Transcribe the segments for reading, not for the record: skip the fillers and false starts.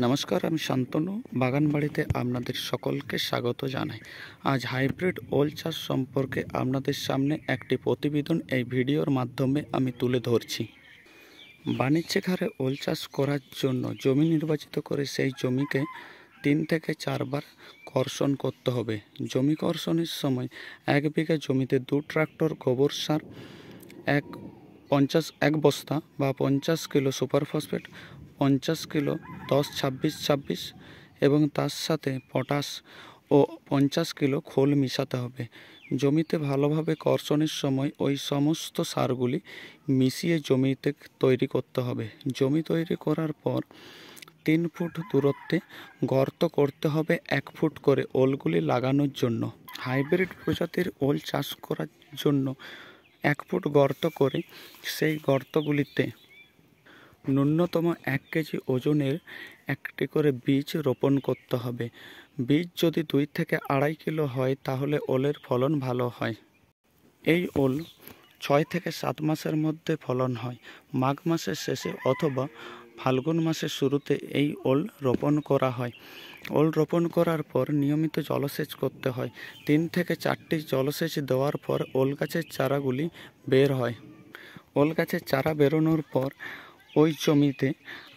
নমস্কার, আমি শান্তনু বাগানবাড়িতে আপনাদের সকলকে স্বাগত জানাই। আজ হাইব্রিড ওল চাষ সম্পর্কে আপনাদের সামনে একটি প্রতিবেদন এই ভিডিওর মাধ্যমে আমি তুলে ধরছি। বাণিজ্যিক হারে ওল চাষ করার জন্য জমি নির্বাচিত করে সেই জমিকে 3 থেকে 4 বার কর্ষণ করতে হবে। জমি কর্ষণের সময় 1 বিঘা জমিতে 2 ট্রাক্টর গোবর সার, 1 বস্তা বা 50 কিলো সুপার ফসফেট, 50 কিলো 10-26-26 এবং তার সাথে পটাশ ও 50 কিলো খোল মিশাতে হবে। জমিতে ভালোভাবে কর্ষণের সময় ওই সমস্ত সারগুলি মিশিয়ে জমিতে তৈরি করতে হবে। জমি তৈরি করার পর 3 ফুট দূরত্বে গর্ত করতে হবে 1 ফুট করে ওলগুলি লাগানোর জন্য। হাইব্রিড প্রজাতির ওল চাষ করার জন্য 1 ফুট গর্ত করে সেই গর্তগুলিতে ন্যূনতম 1 কেজি ওজনের একটি করে বীজ রোপণ করতে হবে। বীজ যদি 2 থেকে 2.5 কিলো হয় তাহলে ওলের ফলন ভালো হয়। এই ওল 6 থেকে 7 মাসের মধ্যে ফলন হয়। মাঘ মাসের শেষে অথবা ফাল্গুন মাসের শুরুতে এই ওল রোপণ করা হয়। ওল রোপণ করার পর নিয়মিত জলসেচ করতে হয়। 3 থেকে 4টি জলসেচ দেওয়ার পর ওল গাছের চারাগুলি বের হয়। ওল গাছের চারা বেরোনোর পর ওই জমিতে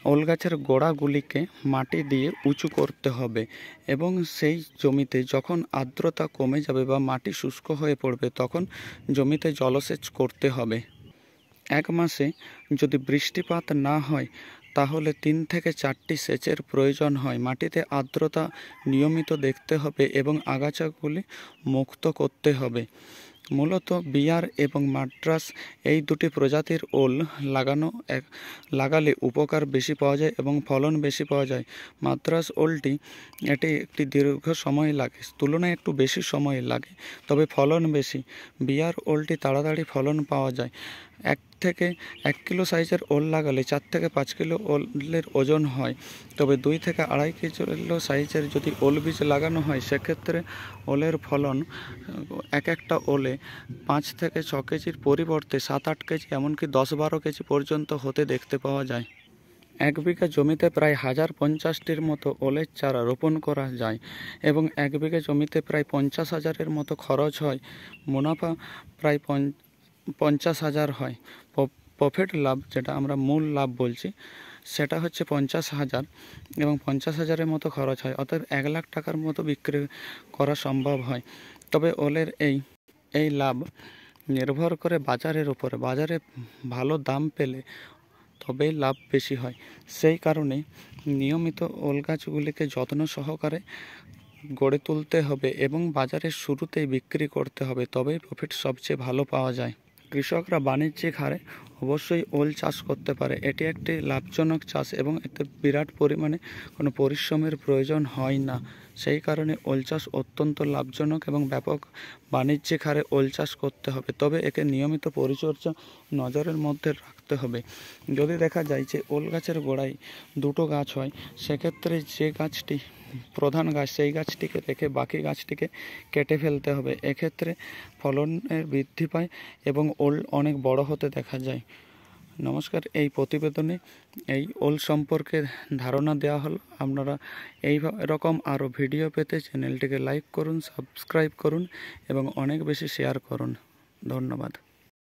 ওল গাছের গোড়াগুলিকে মাটি দিয়ে উঁচু করতে হবে এবং সেই জমিতে যখন আর্দ্রতা কমে যাবে বা মাটি শুষ্ক হয়ে পড়বে তখন জমিতে জলসেচ করতে হবে। 1 মাসে যদি বৃষ্টিপাত না হয় তাহলে 3 থেকে 4টি সেচের প্রয়োজন হয়। মাটিতে আর্দ্রতা নিয়মিত দেখতে হবে এবং আগাছাগুলি মুক্ত করতে হবে। মূলত বিয়ার এবং মাদ্রাস এই দুটি প্রজাতির ওল লাগালে উপকার বেশি পাওয়া যায় এবং ফলন বেশি পাওয়া যায়। মাদ্রাস ওলটি একটি দীর্ঘ সময় লাগে, তুলনায় একটু বেশি সময় লাগে, তবে ফলন বেশি। বিয়ার ওলটি তাড়াতাড়ি ফলন পাওয়া যায়। 1 কিলো সাইজের ওল লাগালে 4 থেকে 5 কিলো ওলের ওজন হয়, তবে 2 থেকে 2.5 কিলো সাইজের যদি ওল বীজ লাগানো হয় সেক্ষেত্রে ওলের ফলন একটা ওলে 5 থেকে 6 কেজির পরিবর্তে 7-8 কেজি এমনকি 10-12 কেজি পর্যন্ত হতে দেখতে পাওয়া যায়। 1 বিঘা জমিতে প্রায় 1050টির মতো ওলের চারা রোপণ করা যায় এবং 1 বিঘা জমিতে প্রায় 50,000-এর মতো খরচ হয়। মুনাফা প্রায় 50,000 হয়। প্রফিট লাভ, যেটা আমরা মূল লাভ বলছি, সেটা হচ্ছে 50,000 এবং 50,000-এর মতো খরচ হয়, অর্থাৎ 1 লাখ টাকার মতো বিক্রি করা সম্ভব হয়। তবে ওলের এই লাভ নির্ভর করে বাজারের উপরে। বাজারে ভালো দাম পেলে তবেই লাভ বেশি হয়। সেই কারণে নিয়মিত ওল গাছগুলিকে যত্ন সহকারে গড়ে তুলতে হবে এবং বাজারের শুরুতেই বিক্রি করতে হবে, তবেই প্রফিট সবচেয়ে ভালো পাওয়া যায়। কৃষকরা বাণিজ্যিক হারে অবশ্যই ওল চাষ করতে পারে। এটি একটি লাভজনক চাষ এবং এতে বিরাট পরিমাণে কোনো পরিশ্রমের প্রয়োজন হয় না। সেই কারণে ওল চাষ অত্যন্ত লাভজনক এবং ব্যাপক বাণিজ্যিক হারে ওল চাষ করতে হবে, তবে একে নিয়মিত পরিচর্যা নজরের মধ্যে রাখতে হবে। যদি দেখা যায় যে ওল গাছের গোড়ায় 2টো গাছ হয়, সেক্ষেত্রে যে গাছটি প্রধান গাছ সেই গাছটিকে রেখে বাকি গাছটিকে কেটে ফেলতে হবে। এক্ষেত্রে ফলনের বৃদ্ধি পায় এবং ওল অনেক বড় হতে দেখা যায়। নমস্কার, এই প্রতিবেদনে এই ওল সম্পর্কে ধারণা দেওয়া হলো। আপনারা এই রকম আরও ভিডিও পেতে চ্যানেলটিকে লাইক করুন, সাবস্ক্রাইব করুন এবং অনেক বেশি শেয়ার করুন। ধন্যবাদ।